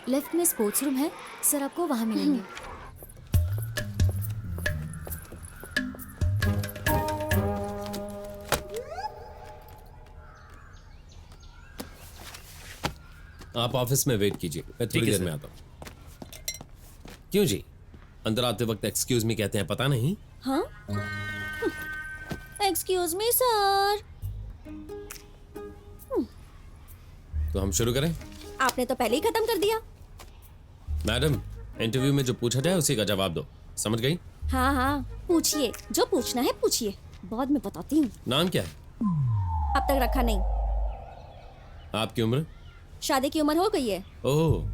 Left में sports room है, sir आपको वहाँ मिलेंगे। आप ऑफिस में वेट कीजिए, मैं थोड़ी देर में आता हूँ। क्यों जी, अंदर आते वक्त एक्सक्यूज मी कहते हैं, पता नहीं? हाँ, एक्सक्यूज मी सर। तो हम शुरू करें? आपने तो पहले ही खत्म कर दिया। मैडम, इंटरव्यू में जो पूछा जाए उसी का जवाब दो, समझ गई? हाँ हाँ, पूछिए, जो पूछना है पूछिए, बाद में बताती हूँ। नाम क्या है? अब तक रखा नहीं। आपकी उम्र? शादी की उम्र हो गई है। ओह,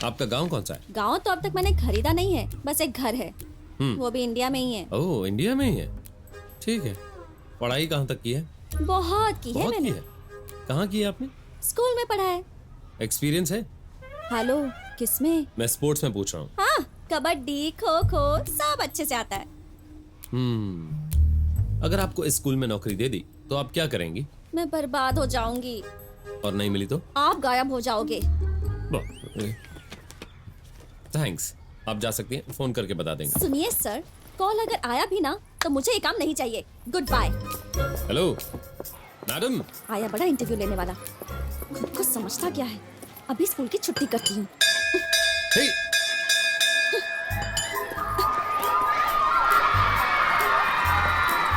आपका गांव कौन सा है? गांव तो अब तक मैंने खरीदा नहीं है, बस एक घर है, वो भी इंडिया में ही है। ओह, इंडिया में ही है, ठीक है। पढ़ाई कहाँ तक की है? बहुत की है बहुत मैंने। की है। कहाँ की है आपने? स्कूल में पढ़ा है। एक्सपीरियंस है? हेलो, किसमें? मैं स्पोर्ट्स में पूछ रहा हूँ। हाँ, कबड्डी, खो खो सब अच्छे से आता है। अगर आपको इस स्कूल में नौकरी दे दी तो आप क्या करेंगी? मैं बर्बाद हो जाऊंगी। और नहीं मिली तो? आप गायब हो जाओगे। थैंक्स, आप जा सकती हैं, फोन करके बता देंगे। सुनिए सर, कॉल अगर आया भी ना तो मुझे ये काम नहीं चाहिए। Good bye. Hello madam. आया बड़ा इंटरव्यू लेने वाला, खुद को समझता क्या है। अभी स्कूल की छुट्टी करती हूँ। हे!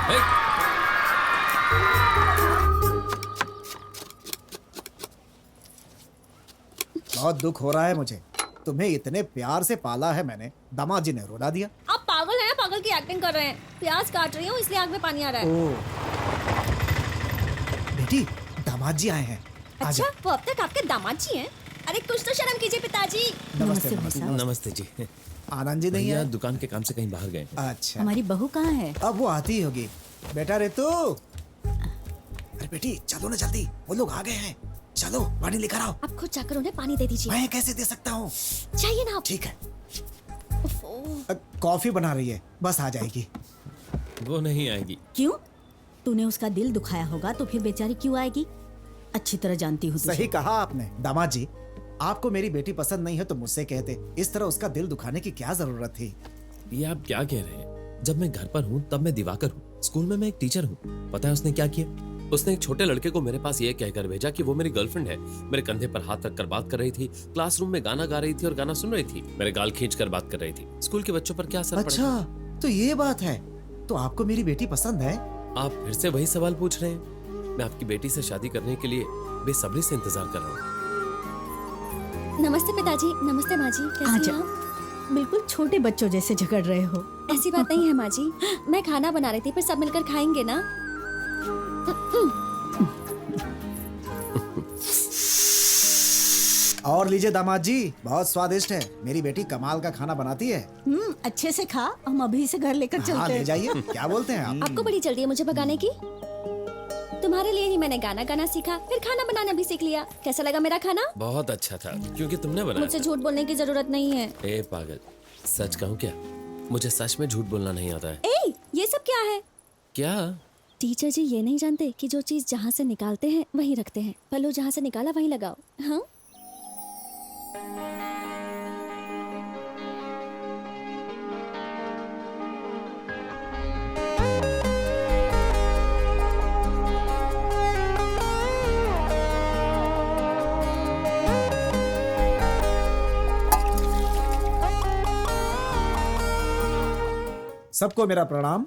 हे! बहुत दुख हो रहा है मुझे, तुम्हें इतने प्यार से पाला है मैंने, दामाद जी ने रुला दिया। आप पागल हैं, पागल की एक्टिंग कर रहे हैं। प्याज काट रही हूँ इसलिए आग में पानी आ रहा है। ओह, बेटी दामाद जी आए हैं। अच्छा, वो अब तक आपके दामाद जी हैं? अरे कुछ तो शर्म कीजिए पिताजी। नमस्ते नमस्ते। नमस्ते जी। आनंद जी नहीं भैया है? दुकान के काम से कहीं बाहर गए। अच्छा, हमारी बहू कहाँ है? अब वो आती ही होगी। बेटा रितु, अरे बेटी चलो ना जल्दी, वो लोग आ गए हैं। चलो पानी लेकर आओ। आप खुद जाकर उन्हें पानी दे दीजिए। मैं कैसे दे सकता हूँ? चाहिए ना आप। ठीक है, ओफो। कॉफी बना रही है, बस आ जाएगी। वो नहीं आएगी। क्यों? तूने उसका दिल दुखाया होगा तो फिर बेचारी क्यों आएगी? अच्छी तरह जानती हूँ तुझे। सही कहा आपने। दामाद जी, आपको मेरी बेटी पसंद नहीं है तो मुझसे कहते, इस तरह उसका दिल दुखाने की क्या जरूरत थी? ये आप क्या कह रहे हैं? जब मैं घर पर हूँ तब मैं दिवाकर हूँ, स्कूल में मैं एक टीचर हूँ। पता है उसने क्या किया? उसने एक छोटे लड़के को मेरे पास ये कहकर भेजा कि वो मेरी गर्लफ्रेंड है। मेरे कंधे पर हाथ रखकर बात कर रही थी, क्लासरूम में गाना गा रही थी और गाना सुन रही थी, मेरे गाल खींचकर बात कर रही थी। स्कूल के बच्चों पर क्या असर पड़ेगा? अच्छा, तो ये बात है। तो आपको मेरी बेटी पसंद है? आप फिर से वही सवाल पूछ रहे हैं? मैं आपकी बेटी से शादी करने के लिए बेसब्री से इंतजार कर रहा हूँ। नमस्ते पिताजी। नमस्ते माँ जी, कैसी आजा। हैं आप? बिल्कुल छोटे बच्चों जैसे झगड़ रहे हो। ऐसी बात नहीं है माँ जी, मैं खाना बना रही थी, फिर सब मिलकर खाएंगे ना। और लीजिए दामाद जी, बहुत स्वादिष्ट है। मेरी बेटी कमाल का खाना बनाती है। अच्छे से खा, हम अभी से घर लेकर हाँ चलते ले हैं। जाइए। क्या बोलते हैं आप? आपको बड़ी जल्दी है मुझे भगाने की। तुम्हारे लिए ही मैंने गाना गाना सीखा, फिर खाना बनाना भी सीख लिया। कैसा लगा मेरा खाना? बहुत अच्छा था, क्योंकि तुमने बनाया मुझसे झूठ बोलने की जरूरत नहीं है। था। ए पागल, सच कहूँ क्या? मुझे सच में झूठ बोलना नहीं आता है। ए, ये सब क्या है? क्या? टीचर जी ये नहीं जानते कि जो चीज जहाँ से निकालते हैं वहीं रखते हैं। पल्लू जहाँ से निकाला वहीं लगाओ। हाँ, सबको मेरा प्रणाम।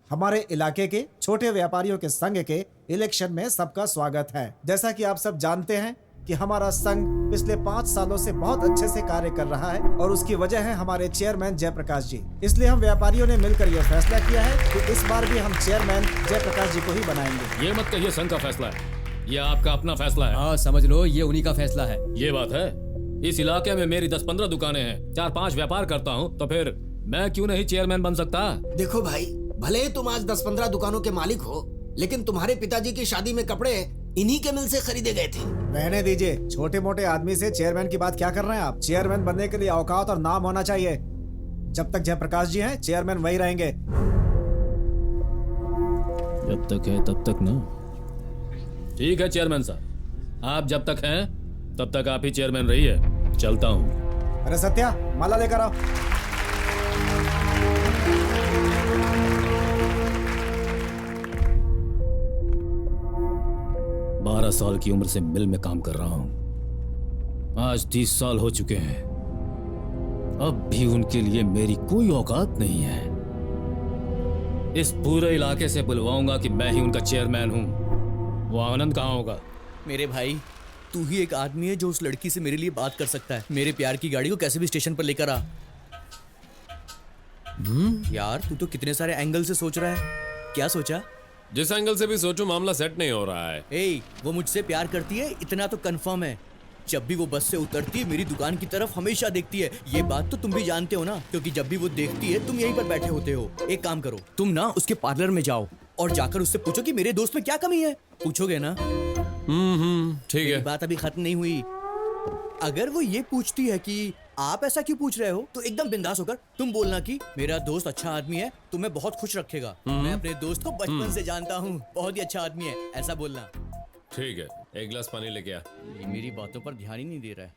हमारे इलाके के छोटे व्यापारियों के संघ के इलेक्शन में सबका स्वागत है। जैसा कि आप सब जानते हैं कि हमारा संघ पिछले 5 सालों से बहुत अच्छे से कार्य कर रहा है और उसकी वजह है हमारे चेयरमैन जयप्रकाश जी। इसलिए हम व्यापारियों ने मिलकर यह फैसला किया है कि इस बार भी हम चेयरमैन जयप्रकाश जी को ही बनाएंगे। ये मत कहिए संघ का फैसला है, ये आपका अपना फैसला है। हाँ समझ लो, ये उन्हीं का फैसला है। ये बात है, इस इलाके में मेरी 10-15 दुकानें हैं, 4-5 व्यापार करता हूँ, तो फिर मैं क्यों नहीं चेयरमैन बन सकता? देखो भाई, भले ही तुम आज 10-15 दुकानों के मालिक हो, लेकिन तुम्हारे पिताजी की शादी में कपड़े इन्हीं के मिल से खरीदे गए थे। रहने दीजिए, छोटे मोटे आदमी से चेयरमैन की बात क्या कर रहे हैं आप? चेयरमैन बनने के लिए औकात और नाम होना चाहिए। जब तक जयप्रकाश जी हैं, चेयरमैन वही रहेंगे। जब तक है तब तक ना। ठीक है चेयरमैन साहब, आप जब तक हैं तब तक आप ही चेयरमैन रहिए। चलता हूँ। अरे सत्या, माला लेकर आओ। बारह साल की उम्र से मिल में काम कर रहा हूं। आज 30 साल हो चुके हैं। अब भी उनके लिए मेरी कोई औकात नहीं है। इस पूरे इलाके से बुलवाऊंगा कि मैं ही उनका चेयरमैन हूं। वो आनंद कहाँ होगा? मेरे भाई, तू ही एक आदमी है जो उस लड़की से मेरे लिए बात कर सकता है। मेरे प्यार की गाड़ी को कैसे भी स्टेशन पर लेकर आ। यार, तू तो कितने सारे एंगल से सोच रहा है। क्या सोचा? जिस एंगल से भी सोचो मामला सेट नहीं हो रहा है। ए, वो मुझसे प्यार करती है, इतना तो कंफर्म है। जब भी वो बस से उतरती है मेरी दुकान की तरफ हमेशा देखती है। ये बात तो तुम भी जानते हो ना, क्योंकि जब भी वो देखती है तुम यहीं पर बैठे होते हो। एक काम करो, तुम ना उसके पार्लर में जाओ और जाकर उससे पूछो कि मेरे दोस्त में क्या कमी है। पूछोगे ना? ठीक है। बात अभी खत्म नहीं हुई। अगर वो ये पूछती है कि आप ऐसा क्यों पूछ रहे हो, तो एकदम बिंदास होकर तुम बोलना कि मेरा दोस्त अच्छा आदमी है, तुम्हें बहुत खुश रखेगा। मैं अपने दोस्त को बचपन से जानता हूँ, बहुत ही अच्छा आदमी है, ऐसा बोलना। ठीक है, एक गिलास पानी लेके आ। ये मेरी बातों पर ध्यान ही नहीं दे रहा है।